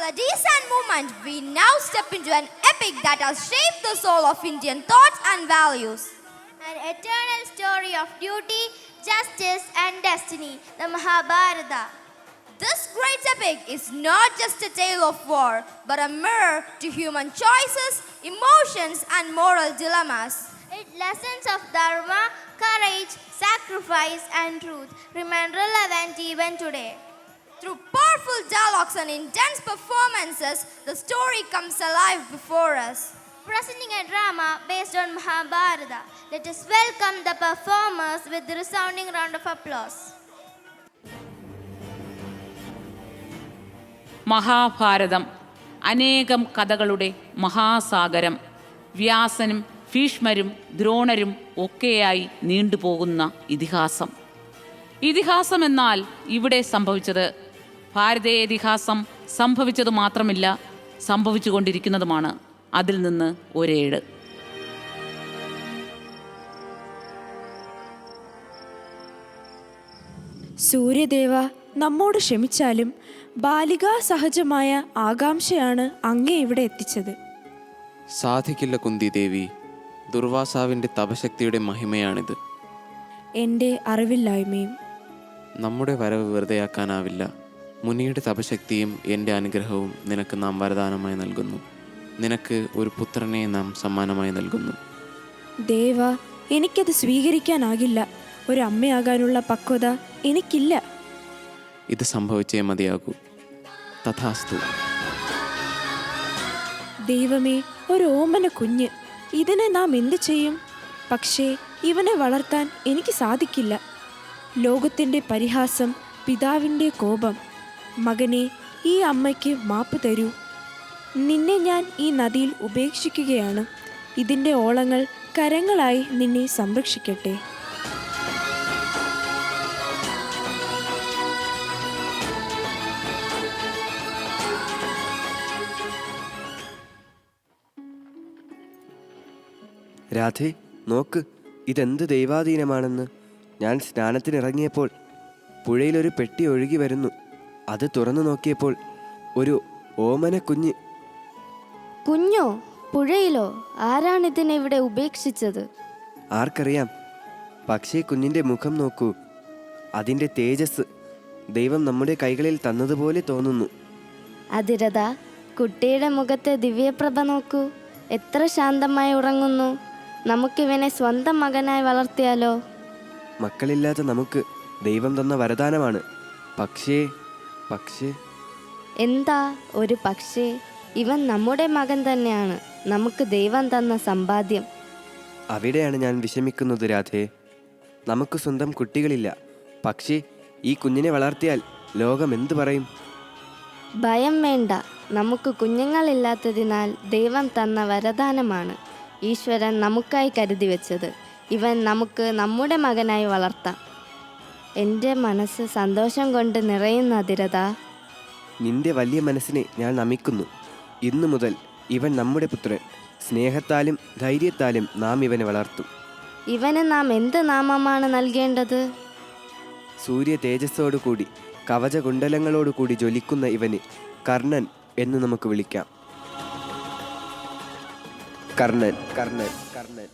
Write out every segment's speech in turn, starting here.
melodies and movement, we now step into an epic that has shaped the soul of Indian thought and values. An eternal story of duty, justice and destiny, the Mahabharata. This great epic is not just a tale of war, but a mirror to human choices, emotions and moral dilemmas. Its lessons of dharma, courage, sacrifice and truth remain relevant even today. Through powerful dialogues and intense performances, the story comes alive before us. Presenting a drama based on Mahabharata, let us welcome the performers with a resounding round of applause. Mahabharatam അനേകം കഥകളുടെ മഹാസാഗരം. വ്യാസനും ഭീഷ്മരും ദ്രോണരും ഒക്കെയായി നീണ്ടുപോകുന്ന ഇതിഹാസം. ഇതിഹാസമെന്നാൽ ഇവിടെ സംഭവിച്ചത് ഭാരതീയ ഇതിഹാസം സംഭവിച്ചത് മാത്രമില്ല, സംഭവിച്ചുകൊണ്ടിരിക്കുന്നതുമാണ്. അതിൽ നിന്ന് ഒരേട്. സൂര്യദേവ, നമ്മോട് ക്ഷമിച്ചാലും ബാലികാ സഹജമായ ആകാംക്ഷയാണ് അങ്ങേ ഇവിടെ എത്തിച്ചത്. സാധിക്കില്ല കുന്തി ദേവി, ദുർവാസാവിൻ്റെ തപശക്തിയുടെ മഹിമയാണിത്. എൻ്റെ അറിവില്ലായ്മയും. നമ്മുടെ വരവ് വെറുതെയാക്കാനാവില്ല. മുനിയുടെ തപശക്തിയും എൻ്റെ അനുഗ്രഹവും നിനക്ക് നാം വരദാനമായി നൽകുന്നു. നിനക്ക് ഒരു പുത്രനെ നാം സമ്മാനമായി നൽകുന്നു. ദേവ, എനിക്കത് സ്വീകരിക്കാനാകില്ല. ഒരു അമ്മയാകാനുള്ള പക്വത എനിക്കില്ല. ഇത് സംഭവിച്ചേ മതിയാകൂ. തഥാസ്തു. ദൈവമേ, ഒരു ഓമന കുഞ്ഞ്, ഇതിനെ നാം എന്തു ചെയ്യും? പക്ഷേ ഇവനെ വളർത്താൻ എനിക്ക് സാധിക്കില്ല. ലോകത്തിൻ്റെ പരിഹാസം, പിതാവിൻ്റെ കോപം. മകനെ, ഈ അമ്മയ്ക്ക് മാപ്പ് തരൂ. നിന്നെ ഞാൻ ഈ നദിയിൽ ഉപേക്ഷിക്കുകയാണ്. ഇതിൻ്റെ ഓളങ്ങൾ കരങ്ങളായി നിന്നെ സംരക്ഷിക്കട്ടെ. രാധേ, നോക്ക്, ഇതെന്ത് ദൈവാധീനമാണെന്ന്. ഞാൻ സ്നാനത്തിനിറങ്ങിയപ്പോൾ പുഴയിലൊരു പെട്ടി ഒഴുകി വരുന്നു. അത് തുറന്നു നോക്കിയപ്പോൾ ഒരു ഓമന കുഞ്ഞ്. കുഞ്ഞോ? പുഴയിലോ? ആരാണിതിനെ ഇവിടെ ഉപേക്ഷിച്ചത്? ആർക്കറിയാം. പക്ഷേ കുഞ്ഞിൻ്റെ മുഖം നോക്കൂ. അതിൻ്റെ തേജസ് ദൈവം നമ്മുടെ കൈകളിൽ തന്നതുപോലെ തോന്നുന്നു. അതിരഥ, കുട്ടിയുടെ മുഖത്തെ ദിവ്യപ്രഭ നോക്കൂ. എത്ര ശാന്തമായി ഉറങ്ങുന്നു. നമുക്കിവനെ സ്വന്തം മകനായി വളർത്തിയാലോ? മക്കളില്ലാത്ത നമുക്ക് ദൈവം തന്ന വരദാനമാണ്. പക്ഷേ എന്താ ഒരു പക്ഷേ? ഇവൻ നമ്മുടെ മകൻ തന്നെയാണ്, നമുക്ക് ദൈവം തന്ന സമ്പാദ്യം. അവിടെയാണ് ഞാൻ വിഷമിക്കുന്നത് രാധേ. നമുക്ക് സ്വന്തം കുട്ടികളില്ല. പക്ഷേ ഈ കുഞ്ഞിനെ വളർത്തിയാൽ ലോകം എന്തു പറയും? ഭയം വേണ്ട, നമുക്ക് കുഞ്ഞുങ്ങളില്ലാത്തതിനാൽ ദൈവം തന്ന വരദാനമാണ് ഈശ്വരൻ നമുക്കായി കരുതി വെച്ചത്. ഇവൻ നമുക്ക് നമ്മുടെ മകനായി വളർത്താം. എൻ്റെ മനസ്സ് സന്തോഷം കൊണ്ട് നിറയുന്ന അതിരഥ. നിന്റെ വലിയ മനസ്സിനെ ഞാൻ നമിക്കുന്നു. ഇന്നു മുതൽ ഇവൻ നമ്മുടെ പുത്രൻ. സ്നേഹത്താലും ധൈര്യത്താലും നാം ഇവനെ വളർത്തും. ഇവന് നാം എന്ത് നാമമാണ് നൽകേണ്ടത്? സൂര്യ തേജസ്സോടുകൂടി കവചകുണ്ടലങ്ങളോടുകൂടി ജ്വലിക്കുന്ന ഇവന് കർണൻ എന്ന് നമുക്ക് വിളിക്കാം. കർണൻ, കർണൻ, കർണൻ.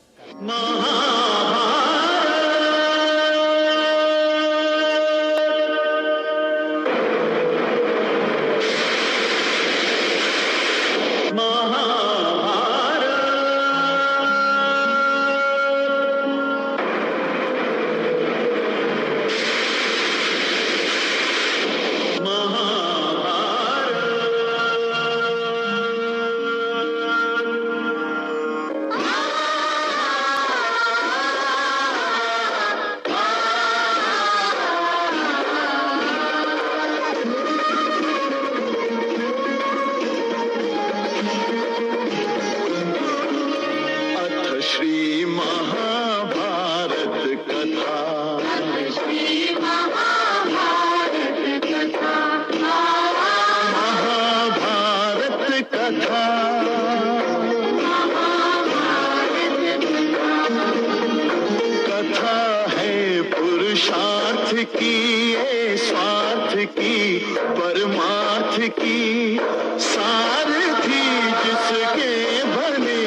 सारथी जिसके बने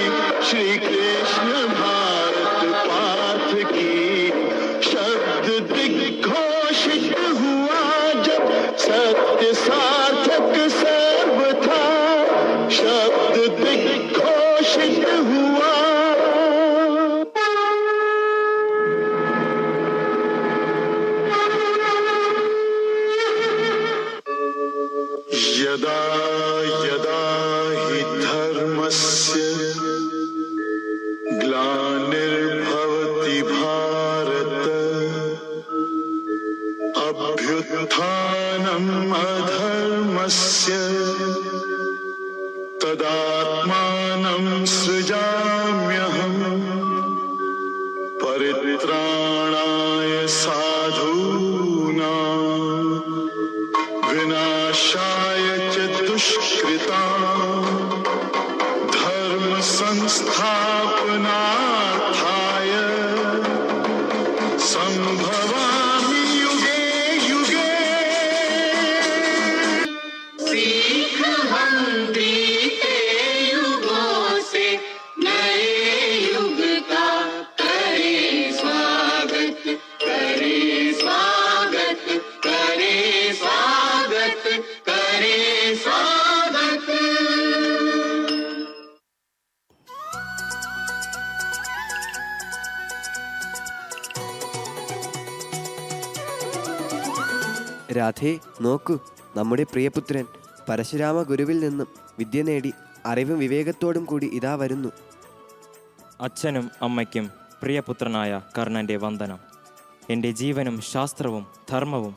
श्री कृष्ण भारत पाथ की। शब्द दिग्घोषित हुआ जब सत्य सार्थक सर्व था। शब्द दिग्घोषित हुआ। यदा यदा हि धर्मस्य ग्लानिर्भवति भारत अभ्युत्थानम् अधर्मस्य तदात्मानं सृजाम्यहम् परित्राणाय साधूनां विनाशाय च दुष्कृतां धर्म संस्थापनार्थाय संभवामि युगे युगे। सीख हम बीते युगों से नए युग का करे स्वागत, करे स्वागत, करे स्वागत, करे स्वागत। രാധേ, നോക്കൂ, നമ്മുടെ പ്രിയപുത്രൻ പരശുരാമ ഗുരുവിൽ നിന്നും വിദ്യ നേടി അറിവും വിവേകത്തോടും കൂടി ഇതാ വരുന്നു. അച്ഛനും അമ്മയ്ക്കും പ്രിയപുത്രനായ കർണൻ്റെ വന്ദനം. എൻ്റെ ജീവനും ശാസ്ത്രവും ധർമ്മവും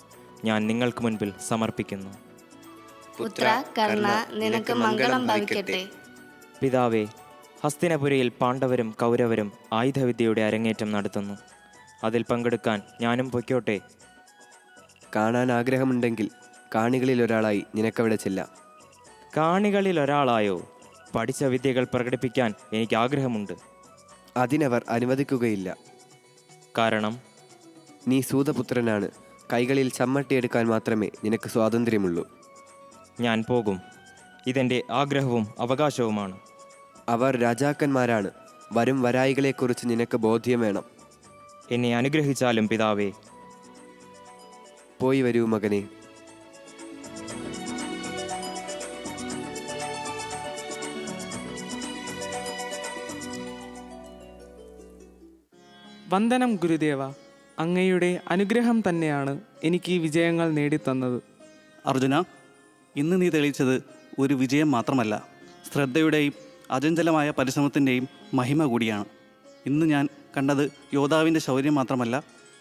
ഞാൻ നിങ്ങൾക്ക് മുൻപിൽ സമർപ്പിക്കുന്നു. പുത്ര കർണ, നിനക്ക് മംഗളം ഭവിക്കട്ടെ. പിതാവേ, ഹസ്തിനപുരിയിൽ പാണ്ഡവരും കൗരവരും ആയുധവിദ്യയുടെ അരങ്ങേറ്റം നടത്തുന്നു. അതിൽ പങ്കെടുക്കാൻ ഞാനും പൊയ്ക്കോട്ടെ? കാണാൻ ആഗ്രഹമുണ്ടെങ്കിൽ കാണികളിൽ ഒരാളായി നിനക്കവിടെ ചെല്ലാം. കാണികളിൽ ഒരാളായോ? പഠിച്ച വിദ്യകൾ പ്രകടിപ്പിക്കാൻ എനിക്ക് ആഗ്രഹമുണ്ട്. അതിനവർ അനുവദിക്കുകയില്ല. കാരണം നീ സൂതപുത്രനാണ്. കൈകളിൽ ചമ്മട്ടിയെടുക്കാൻ മാത്രമേ നിനക്ക് സ്വാതന്ത്ര്യമുള്ളൂ. ഞാൻ പോകും. ഇതെൻ്റെ ആഗ്രഹവും അവകാശവുമാണ്. അവർ രാജാക്കന്മാരാണ്. വരും വരായികളെക്കുറിച്ച് നിനക്ക് ബോധ്യം വേണം. എന്നെ അനുഗ്രഹിച്ചാലും പിതാവേ. പോയി വരൂ മകനെ. വന്ദനം ഗുരുദേവ. അങ്ങയുടെ അനുഗ്രഹം തന്നെയാണ് എനിക്ക് ഈ വിജയങ്ങൾ നേടിത്തന്നത്. അർജുന, ഇന്ന് നീ തെളിയിച്ചത് ഒരു വിജയം മാത്രമല്ല, ശ്രദ്ധയുടെയും അചഞ്ചലമായ പരിശ്രമത്തിൻ്റെയും മഹിമ കൂടിയാണ്. ഇന്ന് ഞാൻ കണ്ടത് യോദ്ധാവിൻ്റെ ശൗര്യം മാത്രമല്ല,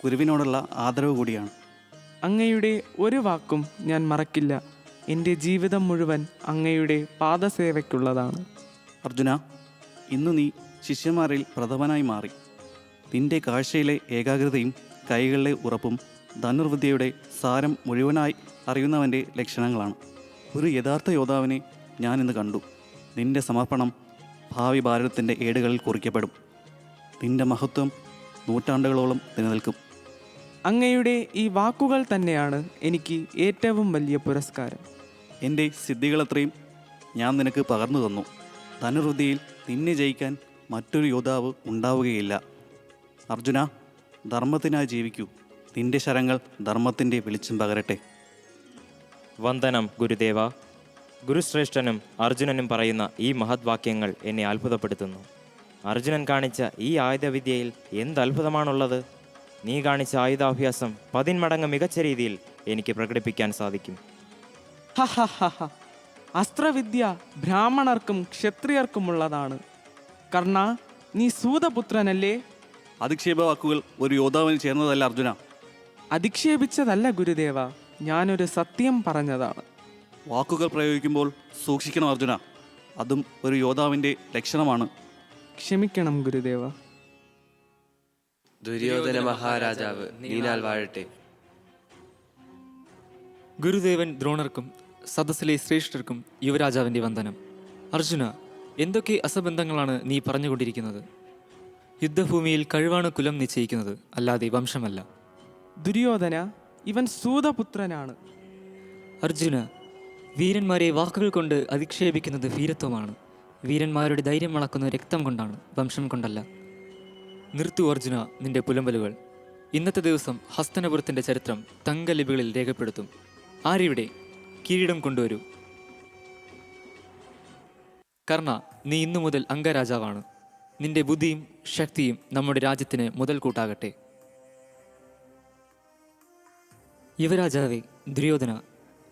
ഗുരുവിനോടുള്ള ആദരവ് കൂടിയാണ്. അങ്ങയുടെ ഒരു വാക്കും ഞാൻ മറക്കില്ല. എൻ്റെ ജീവിതം മുഴുവൻ അങ്ങയുടെ പാദസേവയ്ക്കുള്ളതാണ്. അർജുന, ഇന്ന് നീ ശിഷ്യന്മാരിൽ പ്രഥമനായി മാറി. നിന്റെ കാഴ്ചയിലെ ഏകാഗ്രതയും കൈകളിലെ ഉറപ്പും ധനുർവിദ്യയുടെ സാരം മുഴുവനായി അറിയുന്നവൻ്റെ ലക്ഷണങ്ങളാണ്. ഒരു യഥാർത്ഥ യോദ്ധാവിനെ ഞാൻ ഇന്ന് കണ്ടു. നിന്റെ സമർപ്പണം ഭാവി ഭാരതത്തിൻ്റെ ഏടുകളിൽ കുറിക്കപ്പെടും. നിന്റെ മഹത്വം നൂറ്റാണ്ടുകളോളം നിലനിൽക്കും. അങ്ങയുടെ ഈ വാക്കുകൾ തന്നെയാണ് എനിക്ക് ഏറ്റവും വലിയ പുരസ്കാരം. എൻ്റെ സിദ്ധികളത്രയും ഞാൻ നിനക്ക് പകർന്നു തന്നു. ധനുർവിദ്യയിൽ നിന്നെ ജയിക്കാൻ മറ്റൊരു യോദ്ധാവ് ഉണ്ടാവുകയില്ല. അർജുന, ധർമ്മത്തിനായി ജീവിക്കൂ. നിന്റെ ശരങ്ങൾ ധർമ്മത്തിൻ്റെ വെളിച്ചം പകരട്ടെ. വന്ദനം ഗുരുദേവ. ഗുരുശ്രേഷ്ഠനും അർജുനനും പറയുന്ന ഈ മഹത് വാക്യങ്ങൾ എന്നെ അത്ഭുതപ്പെടുത്തുന്നു. അർജുനൻ കാണിച്ച ഈ ആയുധവിദ്യയിൽ എന്ത് അത്ഭുതമാണുള്ളത്! നീ കാണിച്ച ആയുധാഭ്യാസം 10 മടങ്ങ് മികച്ച രീതിയിൽ എനിക്ക് പ്രകടിപ്പിക്കാൻ സാധിക്കും. അസ്ത്രവിദ്യ ബ്രാഹ്മണർക്കും ക്ഷത്രിയർക്കുമുള്ളതാണ്. കർണ, നീ സൂതപുത്രനല്ലേ? അധിക്ഷേപ വാക്കുകൾ ഒരു യോദ്ധാവിന് ചേർന്നതല്ല അർജുന. അധിക്ഷേപിച്ചതല്ല ഗുരുദേവ, ഞാനൊരു സത്യം പറഞ്ഞതാണ്. വാക്കുകൾ പ്രയോഗിക്കുമ്പോൾ സൂക്ഷിക്കണം അർജുന. അതും ഒരു യോദ്ധാവിൻ്റെ ലക്ഷണമാണ്. ക്ഷമിക്കണം ഗുരുദേവ. ദുര്യോധന മഹാരാജാവ് നീനാൽ വാഴട്ടെ. ഗുരുദേവൻ ദ്രോണർക്കും സദസ്സിലെ ശ്രേഷ്ഠർക്കും യുവരാജാവിൻ്റെ വന്ദനം. അർജുന, എന്തൊക്കെ അസംബന്ധങ്ങളാണ് നീ പറഞ്ഞുകൊണ്ടിരിക്കുന്നത്? യുദ്ധഭൂമിയിൽ കഴിവാണ് കുലം നിശ്ചയിക്കുന്നത്, അല്ലാതെ വംശമല്ല. ദുര്യോധന, ഇവൻ സൂതപുത്രനാണ്. അർജുന, വീരന്മാരെ വാക്കുകൾ കൊണ്ട് അധിക്ഷേപിക്കുന്നത് വീരത്വമാണ്. വീരന്മാരുടെ ധൈര്യം അളക്കുന്ന രക്തം കൊണ്ടാണ്, വംശം കൊണ്ടല്ല. നിർത്തു അർജുന നിന്റെ പുലമ്പലുകൾ. ഇന്നത്തെ ദിവസം ഹസ്തനപുരത്തിൻ്റെ ചരിത്രം തങ്കലിപികളിൽ രേഖപ്പെടുത്തും. ആരിവിടെ? കിരീടം കൊണ്ടുവരൂ. കർണ, നീ ഇന്നു മുതൽ അംഗരാജാവാണ്. നിന്റെ ബുദ്ധിയും ശക്തിയും നമ്മുടെ രാജ്യത്തിന് മുതൽക്കൂട്ടാകട്ടെ. യുവരാജാവേ ദുര്യോധന,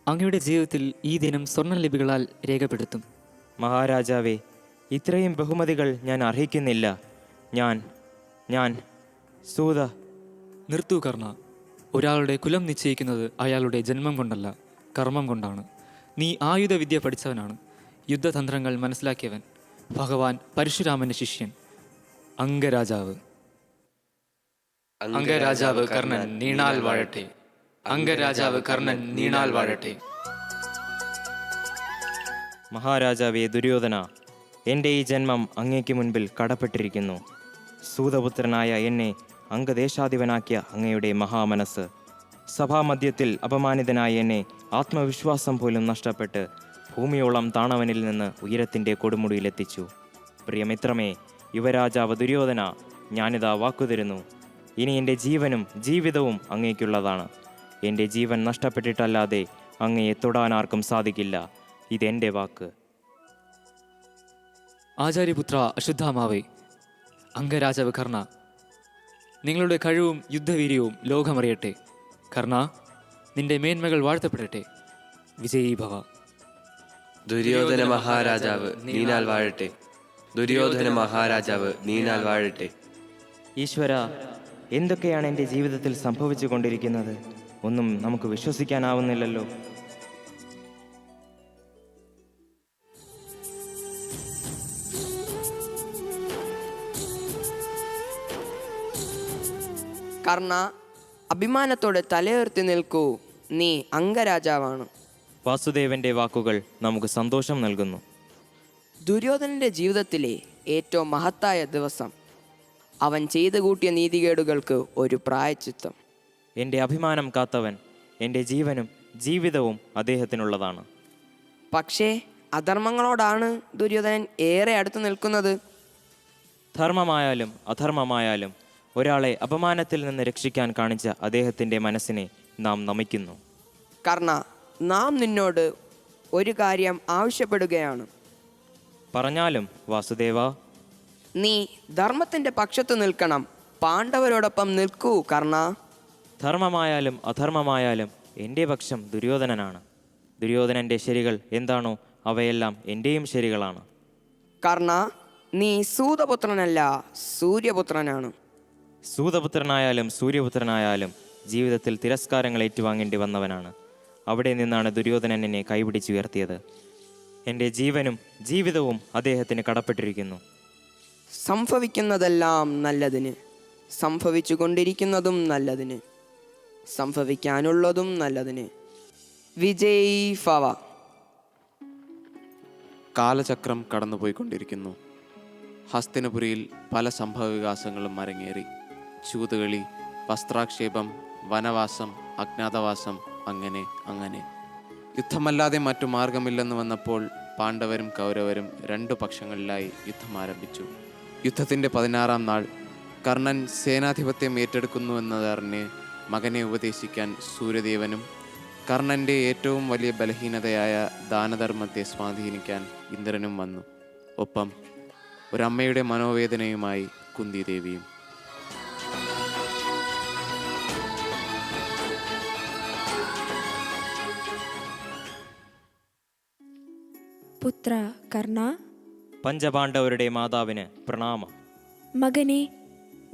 അങ്ങയുടെ ജീവിതത്തിൽ ഈ ദിനം സ്വർണ്ണലിപികളാൽ രേഖപ്പെടുത്തും. മഹാരാജാവേ, ഇത്രയും ബഹുമതികൾ ഞാൻ അർഹിക്കുന്നില്ല. ഞാൻ സൂത. നിർത്തൂ കർണ. ഒരാളുടെ കുലം നിശ്ചയിക്കുന്നത് അയാളുടെ ജന്മം കൊണ്ടല്ല, കർമ്മം കൊണ്ടാണ്. നീ ആയുധവിദ്യ പഠിച്ചവനാണ്, യുദ്ധതന്ത്രങ്ങൾ മനസ്സിലാക്കിയവൻ, ഭഗവാൻ പരശുരാമന്റെ ശിഷ്യൻ, അംഗരാജാവ്. അംഗരാജാവ് കർണൻ നീണാൽ വാഴട്ടെ. അംഗരാജാവ് കർണൻ നീണാൽ വാഴട്ടെ. മഹാരാജാവേ ദുര്യോധന, എൻ്റെ ഈ ജന്മം അങ്ങേക്ക് മുൻപിൽ കടപ്പെട്ടിരിക്കുന്നു. സൂതപുത്രനായ എന്നെ അംഗദേശാധിപനാക്കിയ അങ്ങയുടെ മഹാമനസ്, സഭാമധ്യത്തിൽ അപമാനിതനായ എന്നെ ആത്മവിശ്വാസം പോലും നഷ്ടപ്പെട്ട് ഭൂമിയോളം താണവനിൽ നിന്ന് ഉയരത്തിൻ്റെ കൊടുമുടിയിലെത്തിച്ചു. പ്രിയമിത്രമേ, യുവരാജാവ് ദുര്യോധന, ഞാനിതാ വാക്കുതരുന്നു. ഇനി എൻ്റെ ജീവനും ജീവിതവും അങ്ങേക്കുള്ളതാണ്. എൻ്റെ ജീവൻ നഷ്ടപ്പെട്ടിട്ടല്ലാതെ അങ്ങയെ തൊടാനാർക്കും സാധിക്കില്ല. ഇതെൻ്റെ വാക്ക്. ആചാര്യപുത്ര അശ്വത്ഥാമാവേ, അംഗരാജാവ് കർണ, നിങ്ങളുടെ കഴിവും യുദ്ധവീര്യവും ലോകമറിയട്ടെ. കർണ, നിന്റെ മേന്മകൾ വാഴ്ത്തപ്പെടട്ടെ. വിജയീ ഭവ. ദുര്യോധന മഹാരാജാവ് നീനാൽ വാഴട്ടെ. ദുര്യോധന മഹാരാജാവ് നീനാൽ വാഴട്ടെ. ഈശ്വര, എന്തൊക്കെയാണ് എൻ്റെ ജീവിതത്തിൽ സംഭവിച്ചു കൊണ്ടിരിക്കുന്നത്? ഒന്നും നമുക്ക് വിശ്വസിക്കാനാവുന്നില്ലല്ലോ. കർണ, അഭിമാനത്തോടെ തലയുയർത്തി നിൽക്കൂ. നീ അംഗരാജാവാണ്. വാസുദേവന്റെ വാക്കുകൾ നമുക്ക് സന്തോഷം നൽകുന്നു. ദുര്യോധനന്റെ ജീവിതത്തിലെ ഏറ്റവും മഹത്തായ ദിവസം. അവൻ ചെയ്തു കൂട്ടിയ നീതികേടുകൾക്ക് ഒരു പ്രായശ്ചിത്തം. എൻ്റെ അഭിമാനം കാത്തവൻ, എൻ്റെ ജീവനും ജീവിതവും അദ്ദേഹത്തിനുള്ളതാണ്. പക്ഷേ അധർമ്മങ്ങളോടാണ് ദുര്യോധനൻ ഏറെ അടുത്ത് നിൽക്കുന്നത്. ധർമ്മമായാലും അധർമ്മമായാലും ഒരാളെ അപമാനത്തിൽ നിന്ന് രക്ഷിക്കാൻ കാണിച്ച അദ്ദേഹത്തിൻ്റെ മനസ്സിനെ നാം നമിക്കുന്നു. കർണ, നാം നിന്നോട് ഒരു കാര്യം ആവശ്യപ്പെടുകയാണ്. പറഞ്ഞാലും വാസുദേവ. നീ ധർമ്മത്തിൻ്റെ പക്ഷത്ത് നിൽക്കണം. പാണ്ഡവരോടൊപ്പം നിൽക്കൂ കർണ. ധർമ്മമായാലും അധർമ്മമായാലും എൻ്റെ പക്ഷം ദുര്യോധനനാണ്. ദുര്യോധനൻ്റെ ശരികൾ എന്താണോ അവയെല്ലാം എൻ്റെയും ശരികളാണ്. കർണ, നീ സൂതപുത്രനല്ല, സൂര്യപുത്രനാണ്. സൂതപുത്രനായാലും സൂര്യപുത്രനായാലും ജീവിതത്തിൽ തിരസ്കാരങ്ങൾ ഏറ്റുവാങ്ങേണ്ടി വന്നവനാണ്. അവിടെ നിന്നാണ് ദുര്യോധനൻ എന്നെ കൈപിടിച്ചുയർത്തിയത്. എൻ്റെ ജീവനും ജീവിതവും അദ്ദേഹത്തിന് കടപ്പെട്ടിരിക്കുന്നു. സംഭവിക്കുന്നതെല്ലാം നല്ലതിന്, സംഭവിച്ചു കൊണ്ടിരിക്കുന്നതും നല്ലതിന്, സംഭവിക്കാനുള്ളതും നല്ലതിന്. വിജയ് ഭവ. കാലചക്രം കടന്നുപോയിക്കൊണ്ടിരിക്കുന്നു. ഹസ്തിനപുരിയിൽ പല സംഭവവികാസങ്ങളും അരങ്ങേറി. ചൂതുകളി, വസ്ത്രാക്ഷേപം, വനവാസം, അജ്ഞാതവാസം, അങ്ങനെ യുദ്ധമല്ലാതെ മറ്റു മാർഗമില്ലെന്ന് വന്നപ്പോൾ പാണ്ഡവരും കൗരവരും രണ്ടു പക്ഷങ്ങളിലായി യുദ്ധം ആരംഭിച്ചു. യുദ്ധത്തിൻ്റെ 16-ാം നാൾ കർണൻ സേനാധിപത്യം ഏറ്റെടുക്കുന്നുവെന്നതറിഞ്ഞ് മകനെ ഉപദേശിക്കാൻ സൂര്യദേവനും കർണൻ്റെ ഏറ്റവും വലിയ ബലഹീനതയായ ദാനധർമ്മത്തെ സ്വാധീനിക്കാൻ ഇന്ദ്രനും വന്നു. ഒപ്പം ഒരമ്മയുടെ മനോവേദനയുമായി കുന്തിദേവിയും. പുത്ര കർണ, പഞ്ചപാണ്ഡവരുടെ മാതാവിന് പ്രണാമം. മകനെ,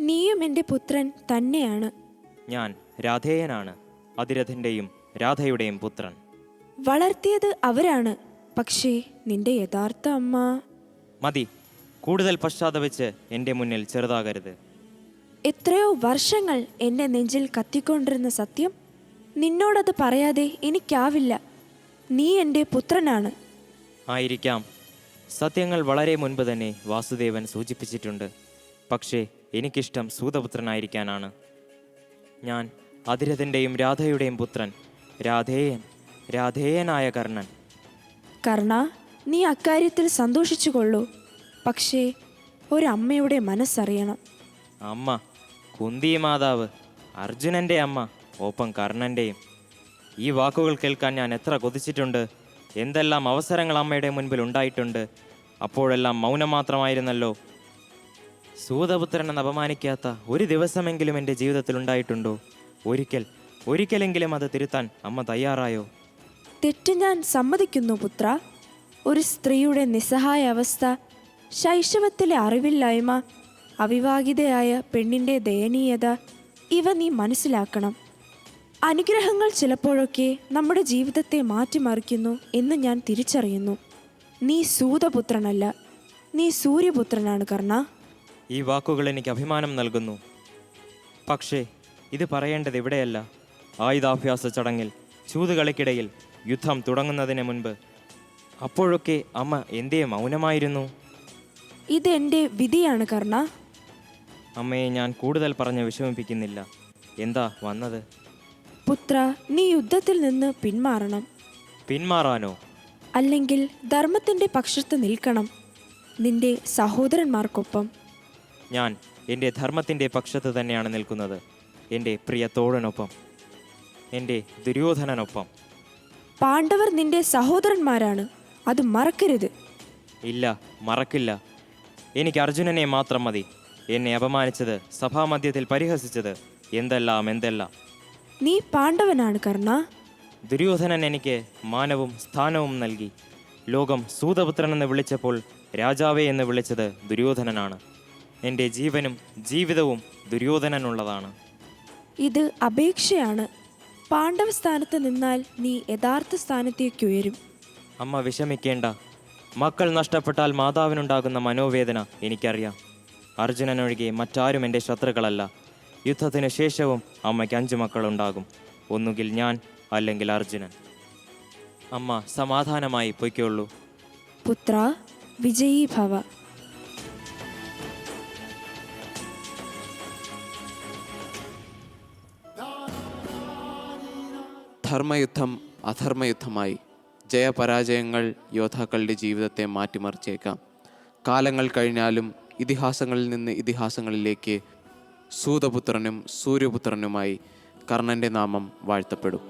നീയും എൻ്റെ പുത്രൻ തന്നെയാണ്. ഞാൻ രാധേയനാണ്, അതിരഥൻ്റെയും രാധയുടെയും പുത്രൻ. വളർത്തിയത് അവരാണ്, പക്ഷേ നിന്റെ യഥാർത്ഥ അമ്മ. മതി, കൂടുതൽ പശ്ചാത്തപിച്ച് എൻ്റെ മുന്നിൽ ചെറുതാകരുത്. എത്രയോ വർഷങ്ങൾ എൻ്റെ നെഞ്ചിൽ കത്തിക്കൊണ്ടിരുന്ന സത്യം നിന്നോടത് പറയാതെ എനിക്കാവില്ല. നീ എൻ്റെ പുത്രനാണ്. ആയിരിക്കാം. സത്യങ്ങൾ വളരെ മുൻപ് തന്നെ വാസുദേവൻ സൂചിപ്പിച്ചിട്ടുണ്ട്. പക്ഷേ എനിക്കിഷ്ടം സൂതപുത്രനായിരിക്കാനാണ്. ഞാൻ അതിരഥൻ്റെയും രാധയുടെയും പുത്രൻ, രാധേയനായ കർണൻ. കർണ, നീ അക്കാര്യത്തിൽ സന്തോഷിച്ചു കൊള്ളൂ. പക്ഷേ ഒരമ്മയുടെ മനസ്സറിയണം. അമ്മ, കുന്തി മാതാവ്, അർജുനൻ്റെ അമ്മ, ഒപ്പം കർണൻ്റെയും. ഈ വാക്കുകൾ കേൾക്കാൻ ഞാൻ എത്ര കൊതിച്ചിട്ടുണ്ട്. എന്തെല്ലാം അവസരങ്ങൾ അമ്മയുടെ മുൻപിൽ ഉണ്ടായിട്ടുണ്ട്. അപ്പോഴെല്ലാം മൗനം മാത്രമായിരുന്നല്ലോ. സൂതപുത്രനെന്ന് അപമാനിക്കാത്ത ഒരു ദിവസമെങ്കിലും എൻ്റെ ജീവിതത്തിൽ ഉണ്ടായിട്ടുണ്ടോ? ഒരിക്കലെങ്കിലും അത് തിരുത്താൻ അമ്മ തയ്യാറായോ? തെറ്റ് ഞാൻ സമ്മതിക്കുന്നു പുത്ര. ഒരു സ്ത്രീയുടെ നിസ്സഹായ അവസ്ഥ, ശൈശവത്തിലെ അറിവില്ലായ്മ, അവിവാഹിതയായ പെണ്ണിൻ്റെ ദയനീയത, ഇവ നീ മനസ്സിലാക്കണം. അനുഗ്രഹങ്ങൾ ചിലപ്പോഴൊക്കെ നമ്മുടെ ജീവിതത്തെ മാറ്റിമറിക്കുന്നു എന്ന് ഞാൻ തിരിച്ചറിയുന്നു. നീ സൂതപുത്രനല്ല, നീ സൂര്യപുത്രനാണ് കർണ. ഈ വാക്കുകൾ എനിക്ക് അഭിമാനം നൽകുന്നു. പക്ഷേ ഇത് പറയേണ്ടത് ഇവിടെയല്ല. ആയുധാഭ്യാസ ചടങ്ങിൽ, ചൂതുകളിക്കിടയിൽ, യുദ്ധം തുടങ്ങുന്നതിന് മുൻപ്. അപ്പോഴൊക്കെ അമ്മ എന്തേ മൗനമായിരുന്നു? ഇതെൻ്റെ വിധിയാണ് കർണ. അമ്മയെ ഞാൻ കൂടുതൽ പറഞ്ഞ് വിഷമിപ്പിക്കുന്നില്ല. എന്താ വന്നത്? പുത്ര, നീ യുദ്ധത്തിൽ നിന്ന് പിന്മാറണം. പിന്മാറാനോ? അല്ലെങ്കിൽ ധർമ്മത്തിൻ്റെ പക്ഷത്ത് നിൽക്കണം, നിന്റെ സഹോദരന്മാർക്കൊപ്പം. ഞാൻ എൻ്റെ ധർമ്മത്തിൻ്റെ പക്ഷത്ത് തന്നെയാണ് നിൽക്കുന്നത്. എൻ്റെ പ്രിയ തോഴനൊപ്പം, എൻ്റെ ദുര്യോധനനൊപ്പം. പാണ്ഡവർ നിന്റെ സഹോദരന്മാരാണ്, അത് മറക്കരുത്. ഇല്ല, മറക്കില്ല. എനിക്ക് അർജുനനെ മാത്രം മതി. എന്നെ അപമാനിച്ചത്, സഭാമധ്യത്തിൽ പരിഹസിച്ചത്, എന്തെല്ലാം. നീ പാണ്ഡവനാണ് കർണ. ദുര്യോധനൻ എനിക്ക് മാനവും സ്ഥാനവും നൽകി. ലോകം സൂതപുത്രനെന്ന് വിളിച്ചപ്പോൾ രാജാവേ എന്ന് വിളിച്ചത് ദുര്യോധനനാണ്. എൻ്റെ ജീവനും ജീവിതവും ദുര്യോധനനുള്ളതാണ്. ഇത് അപേക്ഷയാണ്. പാണ്ഡവ സ്ഥാനത്ത് നിന്നാൽ നീ യഥാർത്ഥ സ്ഥാനത്തേക്ക് ഉയരും. അമ്മ വിഷമിക്കേണ്ട. മക്കൾ നഷ്ടപ്പെട്ടാൽ മാതാവിനുണ്ടാകുന്ന മനോവേദന എനിക്കറിയാം. അർജുനനൊഴികെ മറ്റാരും എൻ്റെ ശത്രുക്കളല്ല. യുദ്ധത്തിന് ശേഷവും അമ്മയ്ക്ക് 5 മക്കളുണ്ടാകും. ഒന്നുകിൽ ഞാൻ, അല്ലെങ്കിൽ അർജുനൻ. അമ്മ സമാധാനമായി പൊയ്ക്കോളൂ. പുത്ര, വിജയീ ഭവ. ധർമ്മയുദ്ധം അധർമ്മയുദ്ധമായി. ജയപരാജയങ്ങൾ യോദ്ധാക്കളുടെ ജീവിതത്തെ മാറ്റിമറിച്ചേക്കാം. കാലങ്ങൾ കഴിഞ്ഞാലും ഇതിഹാസങ്ങളിൽ നിന്ന് ഇതിഹാസങ്ങളിലേക്ക് സൂതപുത്രനും സൂര്യപുത്രനുമായി കർണൻ്റെ നാമം വാഴ്ത്തപ്പെടും.